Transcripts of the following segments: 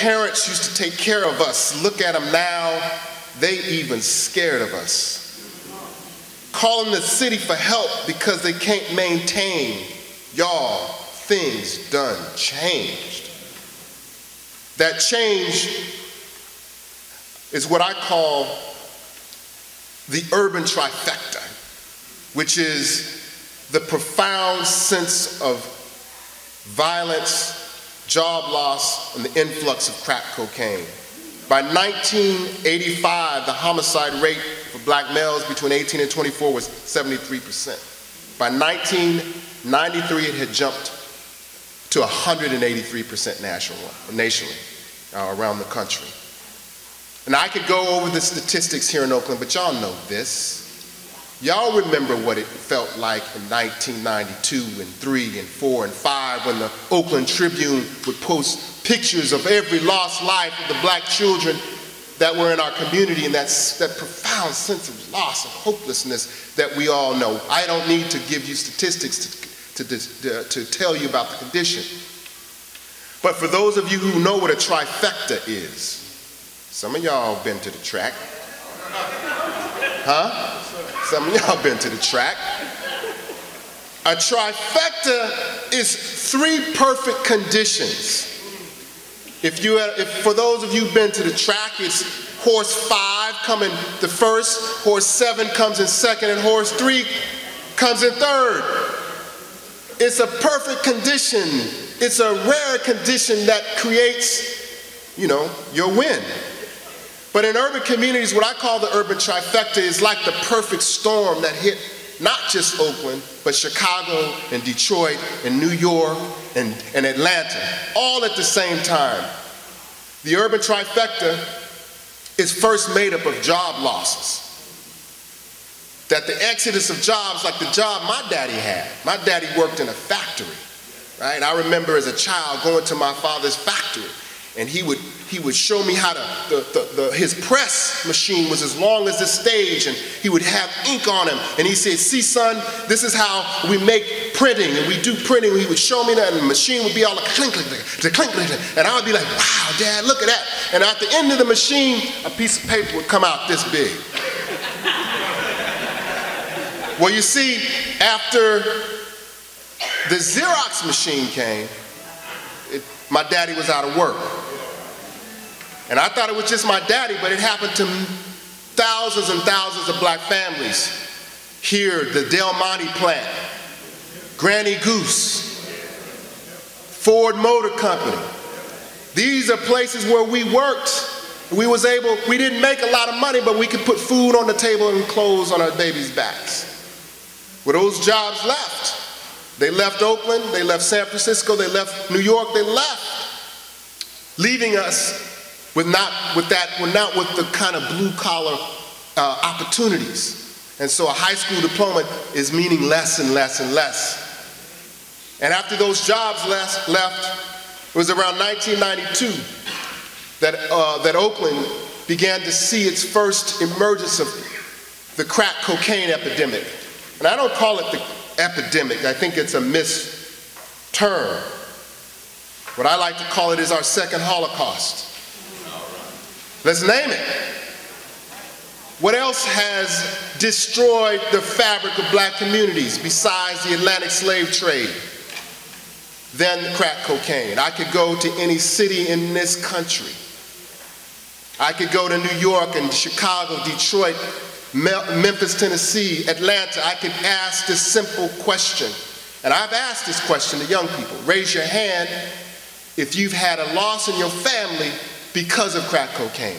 parents used to take care of us. Look at them now, they even scared of us. Calling the city for help because they can't maintain. Y'all, things done changed. That change is what I call the urban trifecta, which is the profound sense of violence, job loss, and the influx of crack cocaine. By 1985, the homicide rate for black males between 18 and 24 was 73%. By 1993, it had jumped to 183% nationally, around the country. And I could go over the statistics here in Oakland, but y'all know this. Y'all remember what it felt like in 1992 and 3 and 4 and 5 when the Oakland Tribune would post pictures of every lost life of the black children that were in our community, and that profound sense of loss and hopelessness that we all know. I don't need to give you statistics to tell you about the condition. But for those of you who know what a trifecta is, some of y'all been to the track. Huh? Some of y'all been to the track. A trifecta is 3 perfect conditions. If for those of you who've been to the track, it's horse 5 coming the first, horse 7 comes in second, and horse 3 comes in third. It's a perfect condition. It's a rare condition that creates, your win. But in urban communities, what I call the urban trifecta is like the perfect storm that hit not just Oakland, but Chicago and Detroit and New York and Atlanta, all at the same time. The urban trifecta is first made up of job losses. That the exodus of jobs, like the job my daddy had. My daddy worked in a factory, right? I remember as a child going to my father's factory, and he would show me how his press machine was as long as the stage, and he would have ink on him, and he said, "See, son, this is how we make printing, and we do printing." He would show me that, and the machine would be all like clink, clink, clink, clink, clink, and I would be like, "Wow, Dad, look at that." And at the end of the machine, a piece of paper would come out this big. Well, you see, after the Xerox machine came, my daddy was out of work. And I thought it was just my daddy, but it happened to thousands and thousands of black families. Here, the Del Monte plant, Granny Goose, Ford Motor Company. These are places where we worked. We didn't make a lot of money, but we could put food on the table and clothes on our babies' backs. Well, those jobs left. They left Oakland, they left San Francisco, they left New York, they left, leaving us with not with the kind of blue-collar opportunities. And so a high school diploma is meaning less and less and less. And after those jobs left, it was around 1992 that Oakland began to see its first emergence of the crack cocaine epidemic. And I don't call it the epidemic, I think it's a misterm. What I like to call it is our second Holocaust. Let's name it. What else has destroyed the fabric of black communities besides the Atlantic slave trade than crack cocaine? I could go to any city in this country. I could go to New York and Chicago, Detroit, Memphis, Tennessee, Atlanta. I could ask this simple question. And I've asked this question to young people. Raise your hand if you've had a loss in your family because of crack cocaine.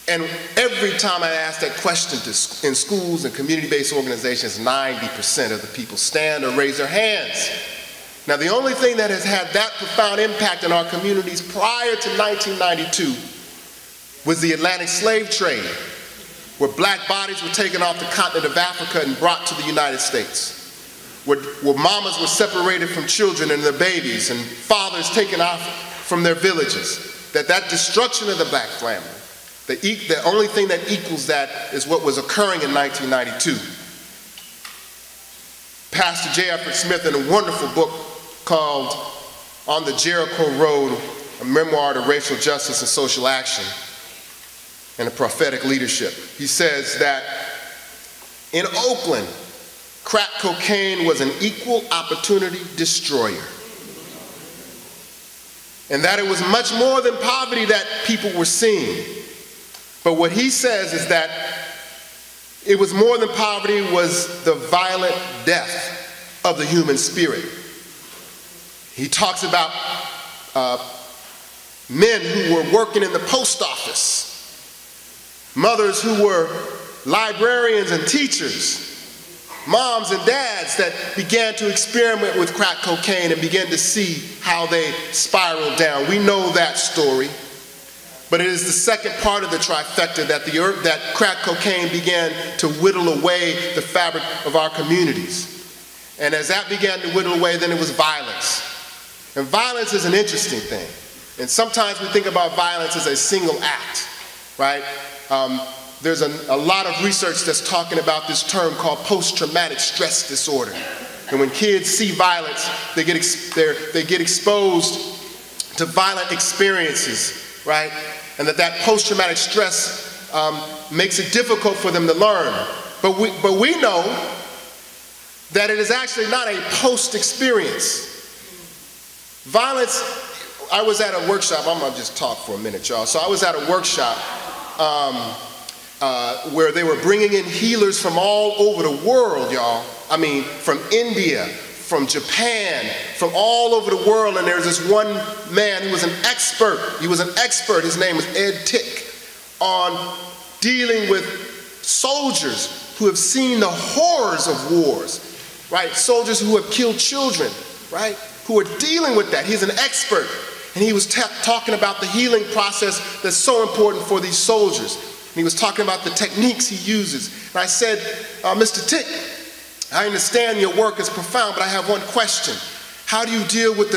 And every time I ask that question in schools and community-based organizations, 90% of the people stand or raise their hands. Now, the only thing that has had that profound impact in our communities prior to 1992 was the Atlantic slave trade, where black bodies were taken off the continent of Africa and brought to the United States, where mamas were separated from children and their babies, and fathers taken off from their villages. That destruction of the black family, the only thing that equals that is what was occurring in 1992. Pastor J. Effort Smith, in a wonderful book called On the Jericho Road, a memoir to racial justice and social action and a prophetic leadership. He says that in Oakland, crack cocaine was an equal opportunity destroyer. And that it was much more than poverty that people were seeing. But what he says is that it was more than poverty, was the violent death of the human spirit. He talks about men who were working in the post office, mothers who were librarians and teachers, moms and dads that began to experiment with crack cocaine and began to see how they spiraled down. We know that story. But it is the second part of the trifecta that crack cocaine began to whittle away the fabric of our communities. And as that began to whittle away, then it was violence. And violence is an interesting thing. And sometimes we think about violence as a single act, right? There's a lot of research that's talking about this term called post-traumatic stress disorder. And when kids see violence, they get exposed to violent experiences, right? And that post-traumatic stress makes it difficult for them to learn. But we know that it is actually not a post-experience. Violence, I was at a workshop, I'm gonna just talk for a minute, y'all. So I was at a workshop where they were bringing in healers from all over the world, y'all. I mean, from India, from Japan, from all over the world, and there's this one man who was an expert. He was an expert, his name was Ed Tick, on dealing with soldiers who have seen the horrors of wars, right? Soldiers who have killed children, right? Who are dealing with that. He's an expert, and he was talking about the healing process that's so important for these soldiers. And he was talking about the techniques he uses. And I said, Mr. Tick, I understand your work is profound, but I have one question. How do you deal with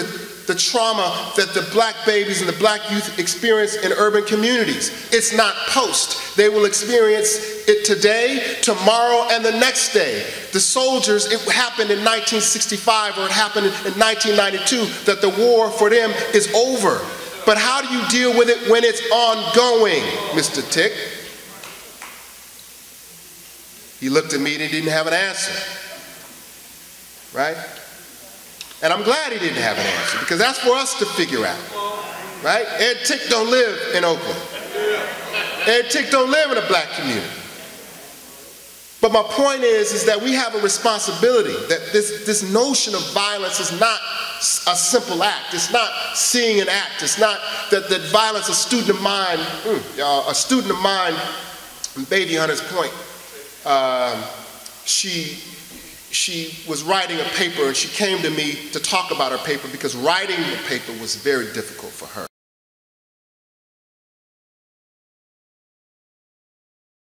the trauma that the black babies and the black youth experience in urban communities? It's not post. They will experience it today, tomorrow, and the next day. The soldiers, it happened in 1965 or it happened in 1992, that the war for them is over. But how do you deal with it when it's ongoing, Mr. Tick? He looked at me and he didn't have an answer. Right? And I'm glad he didn't have an answer, because that's for us to figure out. Right? Ed Tick don't live in Oakland. Ed Tick don't live in a black community. But my point is that we have a responsibility, that this notion of violence is not a simple act. It's not seeing an act. It's not that violence, a student of mine, a student of mine, Baby Hunter's point, she was writing a paper and she came to me to talk about her paper because writing the paper was very difficult for her.